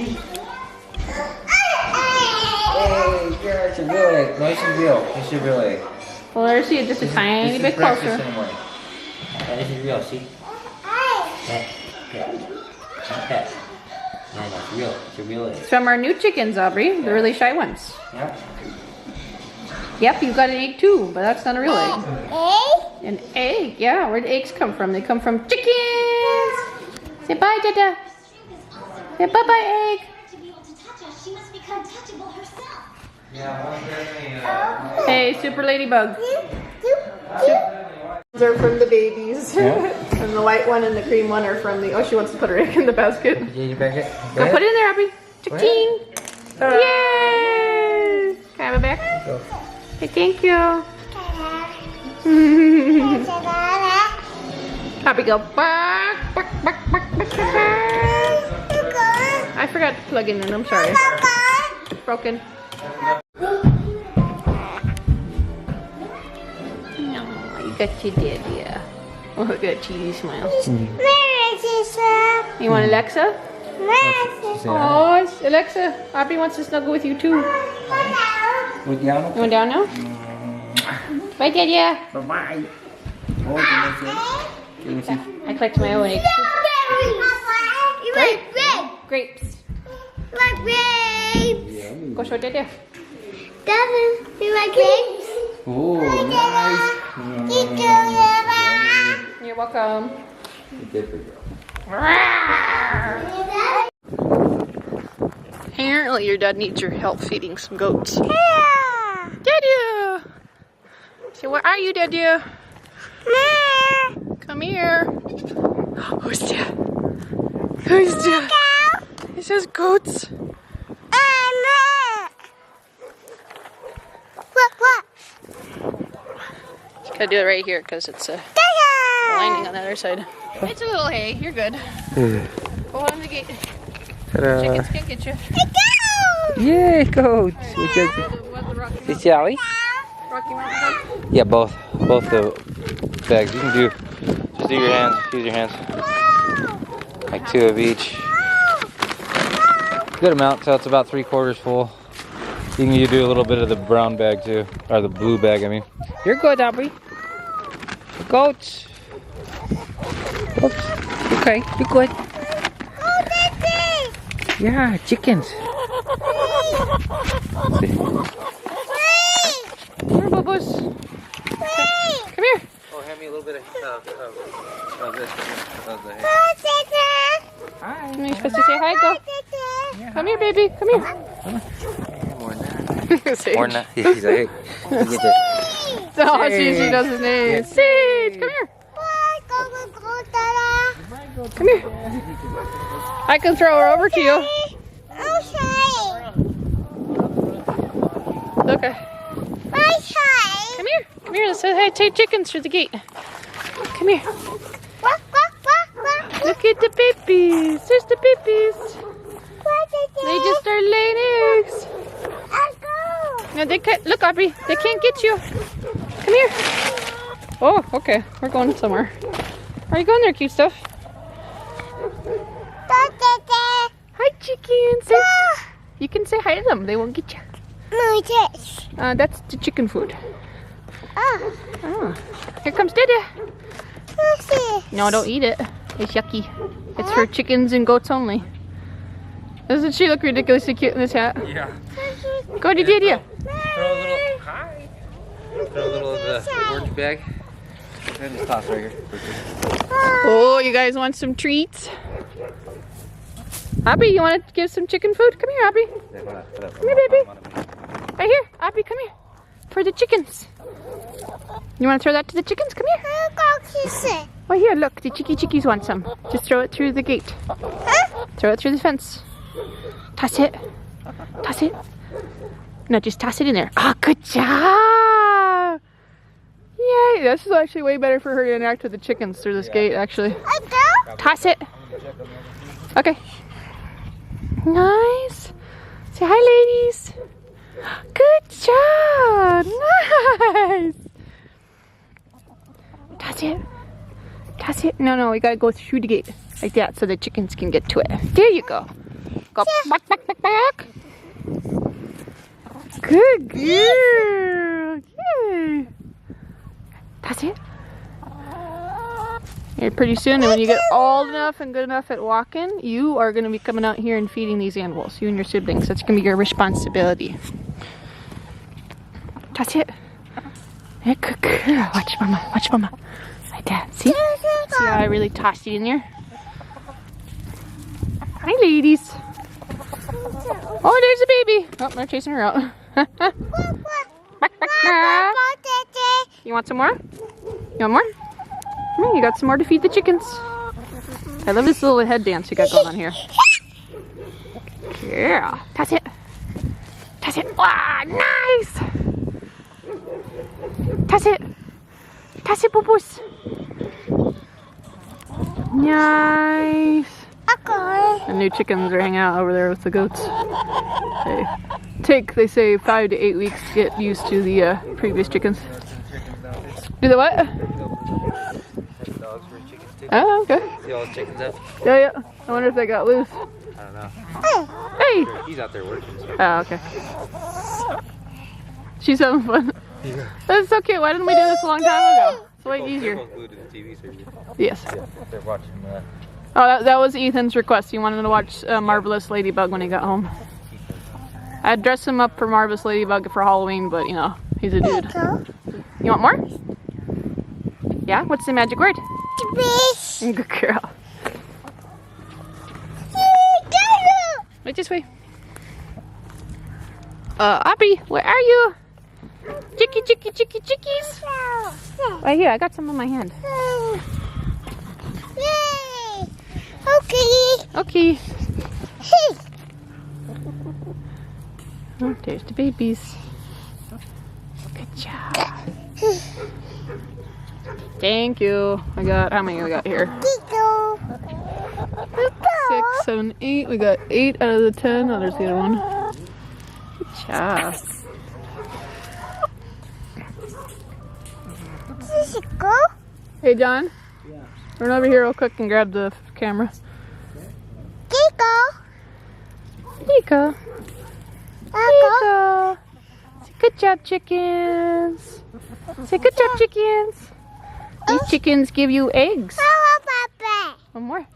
See? Hey, yeah, it's a real egg. Nice and real. It's a real egg. Well, there's see just a tiny bit Breakfast closer. in the morning. This is real, see? Pet. Pet. Pet. Yeah, that's real. It's a real egg. It's from our new chickens, Aubrey. The really shy ones. Yeah. Yep, you've got an egg too, but that's not a real egg. Egg? An egg, yeah. Where do eggs come from? They come from chickens. Say bye, Dada. Say bye-bye, egg. To be able to touch us, she must become touchable herself. Yeah, Hey, super ladybug. Those are from the babies. And the white one and the cream one are from the... Oh, she wants to put her egg in the basket. Go put it in there, Aubrey. Chick-ching. Yay! Can I have it back? Okay, thank you. Aubrey, go. Bark, bark, bark, bark, bark, bark. I forgot to plug in, I'm sorry. It's broken. No, you got your daddy. Oh, I got cheesy smile. You want Alexa? Oh, Alexa, Aubrey wants to snuggle with you too. You want down now? Bye, Daddy. Bye-bye. I collect my own eggs. Right. Grapes. Like grapes. Go show Daddy. Doesn't you like grapes? Oh, nice. You're welcome. Good for girl. Apparently your dad needs your help feeding some goats. Yeah. Daddy! So where are you, Daddy? Come here. Who's that? Who's that? It says goats. What? You gotta do it right here because it's lining on the other side. It's a little hay. You're good. Go on the gate. Chickens can't get you. Yay, goats. Is Sally? Rocky Mountain. Yeah, both the bags. You can do, just do your hands, use your hands. Like 2 of each. Good amount, so it's about 3/4 full. You can do a little bit of the brown bag too, or the blue bag, I mean. You're good, Aubrey. Goats. Oops. Okay, you're good. Yeah, chickens. Come here, Bubbles. Come here. Oh, hand me a little bit of this. Hi. You're supposed to say hi, go. Come here, baby. Come here. More than that. Sage. More than that. Yeah, he's like, hey, you get this. Oh, she knows his name. Yeah. Sage, come here. Come here. I can throw her over to you. Okay. Come here. Come here. Let's say hi to chickens through the gate. Come here. Look at the babies. There's the babies. They just started laying eggs. No, they can't. Look, Aubrey. They can't get you. Come here. Oh, okay. We're going somewhere. Where are you going there, cute stuff? Hi, chickens. You can say hi to them. They won't get you. That's the chicken food. Oh. Here comes Dada. No, don't eat it. It's yucky. It's for chickens and goats only. Doesn't she look ridiculously cute in this hat? Yeah. Go to Dada. Throw a little, hi. Throw a little of the orange bag. And just toss right here. Oh, you guys want some treats? Aubrey, you want to give some chicken food? Come here, Aubrey. Come here, baby. Right here. Aubrey, come here. For the chickens. You want to throw that to the chickens? Come here. Oh, here, look. The chickies want some. Just throw it through the gate. Throw it through the fence. Toss it. Toss it. No, just toss it in there. Oh, good job. Yay. This is actually way better for her to interact with the chickens through this gate, actually. Toss it. Okay. Nice. Say hi, ladies. Good job. Nice. Toss it. Toss it. No, we gotta go through the gate like that so the chickens can get to it. There you go. Go back, back, back, back. Good girl. Yay. That's it. And pretty soon, and when you get old enough and good enough at walking, you are going to be coming out here and feeding these animals, you and your siblings. That's going to be your responsibility. That's it. Yeah, good girl. Watch mama, watch mama. Like that. See? See how I really tossed you in there? Hi, ladies. Oh, there's a baby. Oh, they're chasing her out. Back, back, back. You want some more? You want more? Come here, you got some more to feed the chickens. I love this little head dance you got going on here. Yeah, that's it. That's it. Wow, nice. That's it. That's it, boo-boos. Nice. The new chickens are hanging out over there with the goats. They say 5 to 8 weeks to get used to the previous chickens. Do the what? Oh, okay. See all the chickens up? Yeah, yeah. I wonder if they got loose. I don't know. Hey! He's out there working. So. Oh, okay. She's having fun. Yeah. That's so cute. Why didn't we do this a long time ago? It's way easier. Yes. Yeah, they're watching Oh, that was Ethan's request. He wanted to watch Marvelous Ladybug when he got home. I'd dress him up for Marvelous Ladybug for Halloween, but you know, he's a dude. You want more? Yeah? What's the magic word? Good girl. Right this way. Aubrey, where are you? Chicky, chicky, chicky, chickies. Right here, I got some in my hand. Yay! Okay. Okay. Oh, there's the babies. Good job. Thank you. I got, how many we got here? 6, 7, 8. We got 8 out of the 10. Oh, there's the other one. Good job. Hey, John. Run over here real quick and grab the camera. Nico. Nico. Say good job, chickens. Say good job, chickens. These chickens give you eggs. One more.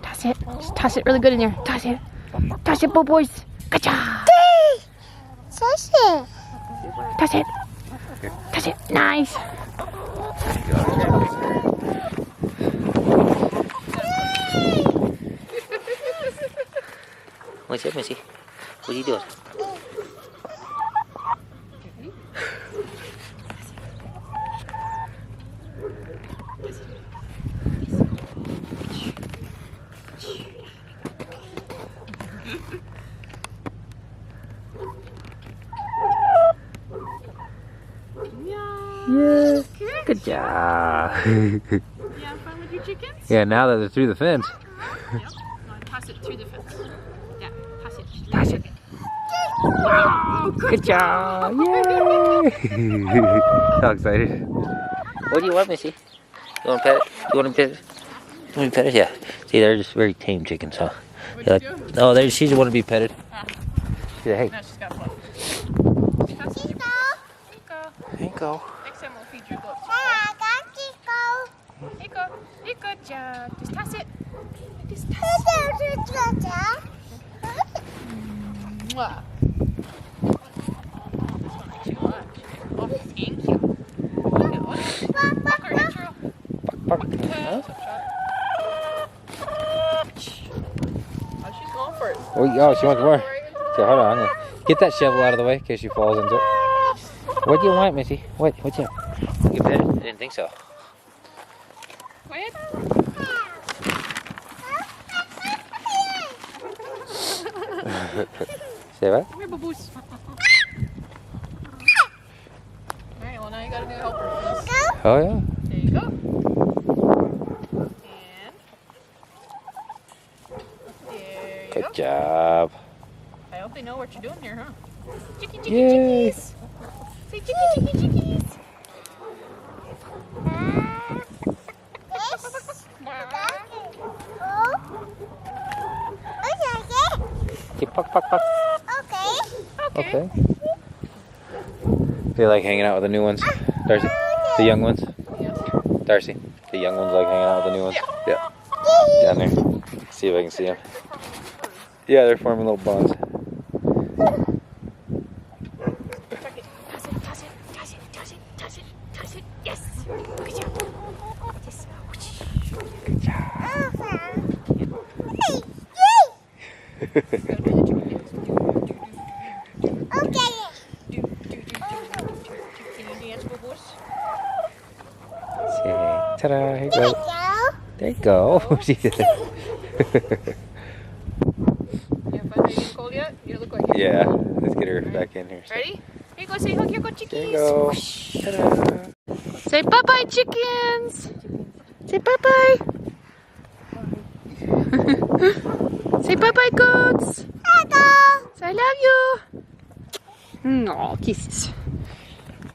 Toss it. Just toss it really good in there. Toss it. Toss it, boys. Good job. Toss it. Toss it. Toss it. Nice. What's up, Missy? What are you doing? Yes. Good job. You have fun with your chickens? Yeah, now that they're through the fence. Yep. Toss it through the fence. Yeah, toss it. Toss it. Oh, Good job! Yay! So excited. What do you want, Missy? You want to pet it? You want to pet it? You want to pet it? Yeah. See, they're just very tame chickens, huh? What'd you do? No, she just want to be petted. She's like, hey. No, she's got fun. Nico. Next time we'll feed your goats. Nico, good job. Just toss it. Just toss it. Mwah. This one I chew much. Oh, thank you. Look at what? Bark or intro. Bark. Oh, she's going for it. Oh, she wants more. So hold on. I'm gonna get that shovel out of the way in case she falls into it. What do you want, Missy? What's up? You pet it? I didn't think so. Go ahead. Say what? Come here, boo-boos. Alright, well now you gotta do helper for this. Oh yeah. There you go. And there you Good go. job. I hope they know what you're doing here, huh? Chicky, chicky, Yay. chickies. Say chicky, chicky, chickies. Okay, puck, puck, puck. Okay. Okay. They like hanging out with the new ones, Darcy? The young ones? Darcy, the young ones like hanging out with the new ones? Yeah. Down there. See if I can see them. Yeah, they're forming little bonds. Yes. Good job. Okay. Ta-da, here you go. Go. There you go. She did it. You have fun? Are you getting cold yet? You look like it. Yeah, let's get her back in here. Ready? Here you go, say hug, here go chickies. There you go. Ta-da. Say bye-bye, chickens. Say bye-bye. Say bye-bye, goats. Go. Say I love you. Aw, kisses.